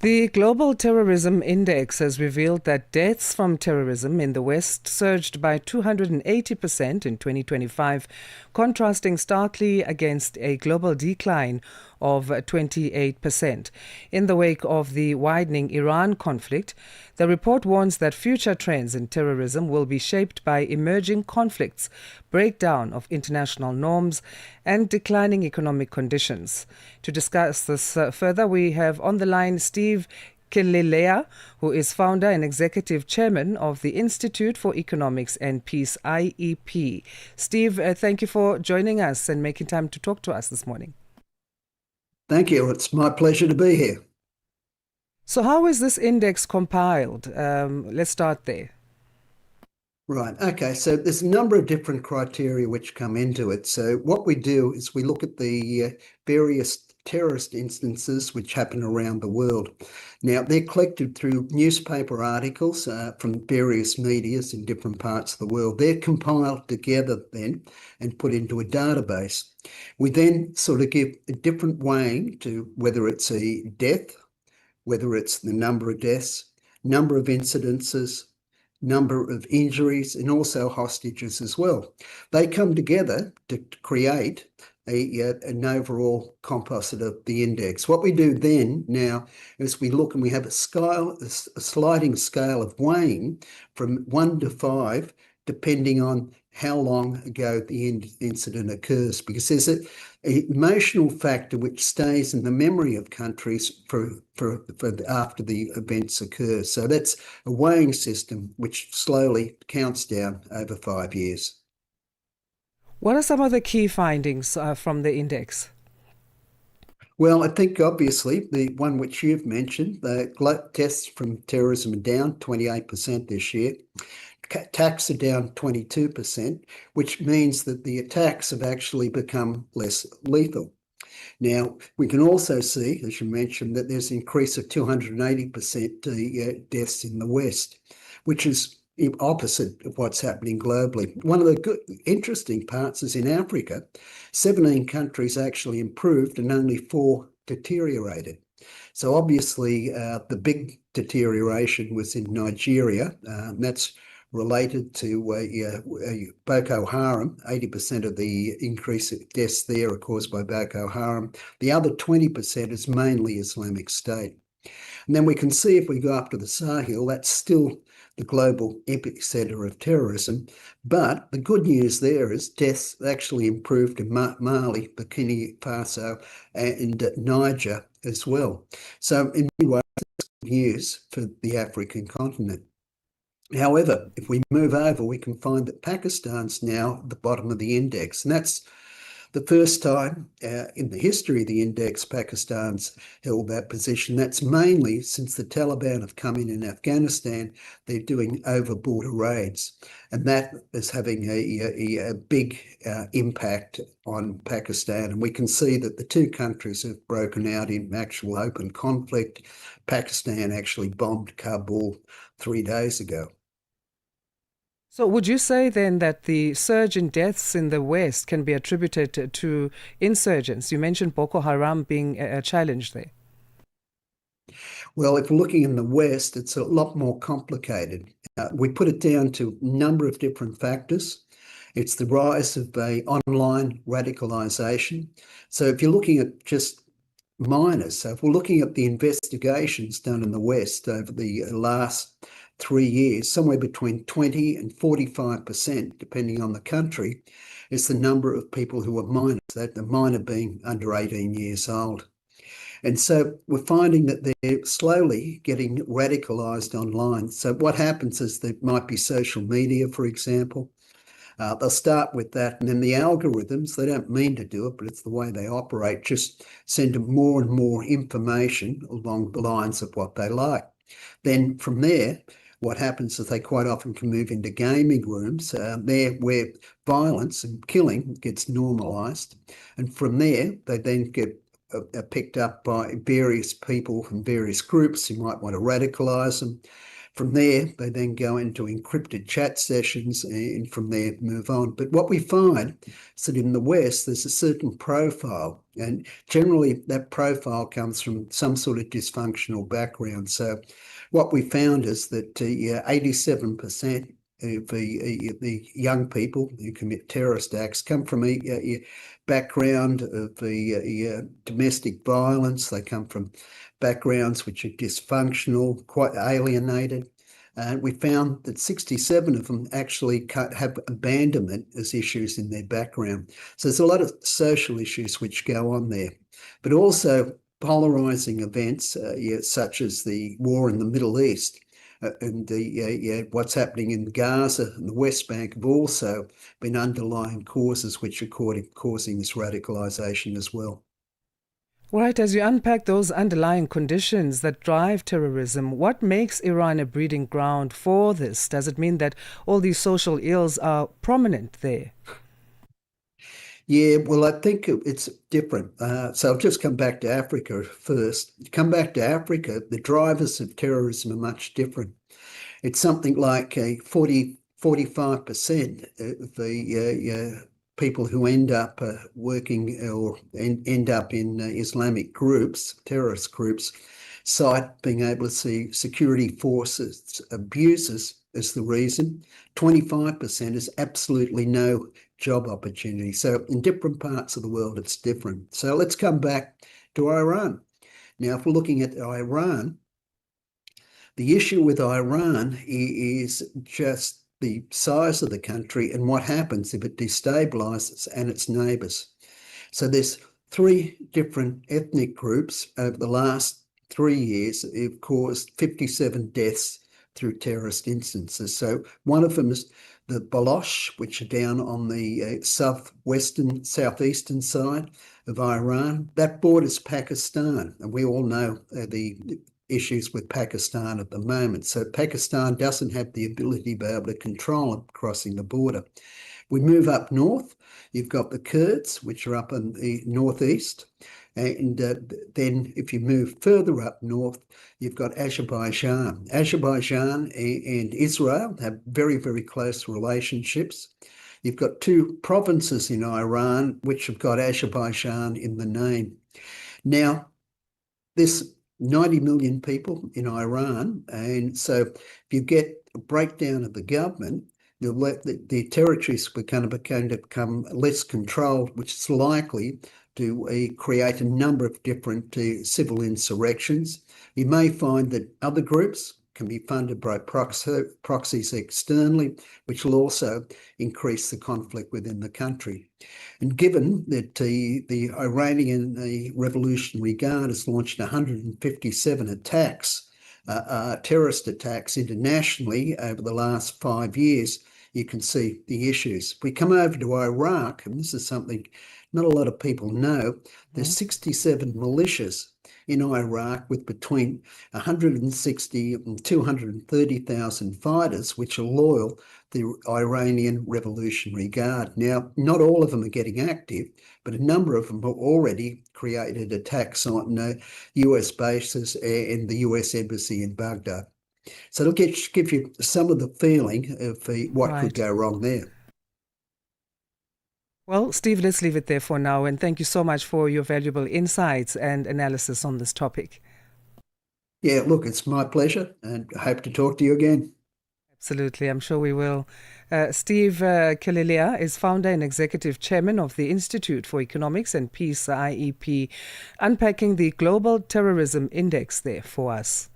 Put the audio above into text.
The Global Terrorism Index has revealed that deaths from terrorism in the West surged by 280% in 2025, contrasting starkly against a global decline of 28%. In the wake of the widening Iran conflict, the report warns that future trends in terrorism will be shaped by emerging conflicts, breakdown of international norms, and declining economic conditions. To discuss this further, we have on the line Steve Killelea, who is founder and executive chairman of the Institute for Economics and Peace IEP. Steve, thank you for joining us and making time to talk to us this morning. Thank you. It's my pleasure to be here. So how is this index compiled? Let's start there. Right. Okay. So there's a number of different criteria which come into it. So what we do is we look at the various terrorist instances which happen around the world. Now, they're collected through newspaper articles from various medias in different parts of the world. They're compiled together then and put into a database. We then sort of give a different weighing to whether it's a death, whether it's the number of deaths, number of incidences, number of injuries, and also hostages as well. They come together to create an overall composite of the index. What we do then now is we look and we have a sliding scale of weighing from 1 to 5, depending on how long ago the incident occurs, because there's an emotional factor which stays in the memory of countries for after the events occur. So that's a weighing system which slowly counts down over 5 years. What are some of the key findings from the index? Well, I think obviously the one which you've mentioned, the deaths from terrorism are down 28% this year. Attacks are down 22%, which means that the attacks have actually become less lethal. Now, we can also see, as you mentioned, that there's an increase of 280% deaths in the West, which is opposite of what's happening globally. One of the good, interesting parts is in Africa, 17 countries actually improved and only 4 deteriorated. So obviously the big deterioration was in Nigeria. That's related to Boko Haram. 80% of the increase of deaths there are caused by Boko Haram. The other 20% is mainly Islamic State. And then we can see if we go up to the Sahel, that's still the global epicenter of terrorism. But the good news there is deaths actually improved in Mali, Burkina Faso, and Niger as well. So in many ways, it's good news for the African continent. However, if we move over, we can find that Pakistan's now at the bottom of the index. And that's the first time in the history of the index Pakistan's held that position. That's mainly since the Taliban have come in Afghanistan, they're doing over-border raids. And that is having a big impact on Pakistan. And we can see that the two countries have broken out in actual open conflict. Pakistan actually bombed Kabul 3 days ago. So would you say then that the surge in deaths in the West can be attributed to insurgents? You mentioned Boko Haram being a challenge there. Well, if we're looking in the West, it's a lot more complicated. We put it down to a number of different factors. It's the rise of online radicalization. So if you're looking at just minors, so if we're looking at the investigations done in the West over the last 3 years, somewhere between 20 and 45%, depending on the country, is the number of people who are minors, that the minor being under 18 years old. And so we're finding that they're slowly getting radicalized online. So what happens is there might be social media, for example. They'll start with that, and then the algorithms, they don't mean to do it, but it's the way they operate, just send them more and more information along the lines of what they like. Then from there, what happens is they quite often can move into gaming rooms there where violence and killing gets normalised. And from there, they then get picked up by various people from various groups who might want to radicalise them. From there, they then go into encrypted chat sessions and from there move on. But what we find is that in the West, there's a certain profile, and generally that profile comes from some sort of dysfunctional background. So what we found is that 87% of the young people who commit terrorist acts come from a background of domestic violence. They come from backgrounds which are dysfunctional, quite alienated. And we found that 67 of them actually have abandonment as issues in their background. So there's a lot of social issues which go on there, but also polarizing events such as the war in the Middle East and what's happening in Gaza and the West Bank have also been underlying causes which are causing this radicalization as well. Right, as you unpack those underlying conditions that drive terrorism, what makes Iran a breeding ground for this? Does it mean that all these social ills are prominent there? Yeah, well, I think it's different. So I'll just come back to Africa first. Come back to Africa, the drivers of terrorism are much different. It's something like a 45% of the people who end up working or end up in Islamic groups, terrorist groups, cite being able to see security forces abuses as the reason. 25% is absolutely no job opportunity. So in different parts of the world, it's different. So let's come back to Iran. Now, if we're looking at Iran, the issue with Iran is just the size of the country and what happens if it destabilizes and its neighbors. So there's three different ethnic groups over the last 3 years have caused 57 deaths through terrorist instances. So one of them is the Baloch, which are down on the southeastern side of Iran. That borders Pakistan, and we all know the issues with Pakistan at the moment. So Pakistan doesn't have the ability to be able to control it crossing the border. We move up north, you've got the Kurds, which are up in the northeast. And then if you move further up north, you've got Azerbaijan. Azerbaijan and Israel have very, very close relationships. You've got two provinces in Iran which have got Azerbaijan in the name. Now, there's 90 million people in Iran, and so if you get a breakdown of the government, the territories are going to become less controlled, which is likely to create a number of different civil insurrections. You may find that other groups can be funded by proxies externally, which will also increase the conflict within the country. And given that the Iranian Revolutionary Guard has launched 157 attacks, terrorist attacks internationally over the last 5 years, you can see the issues. If we come over to Iraq, and this is something not a lot of people know, there's 67 militias in Iraq with between 160 and 230,000 fighters, which are loyal to the Iranian Revolutionary Guard. Now, not all of them are getting active, but a number of them have already created attacks on US bases and the US embassy in Baghdad. So it'll give you some of the feeling of what could go wrong there. Well, Steve, let's leave it there for now. And thank you so much for your valuable insights and analysis on this topic. Yeah, look, it's my pleasure, and I hope to talk to you again. Absolutely, I'm sure we will. Steve Killelea is founder and executive chairman of the Institute for Economics and Peace IEP, unpacking the Global Terrorism Index there for us.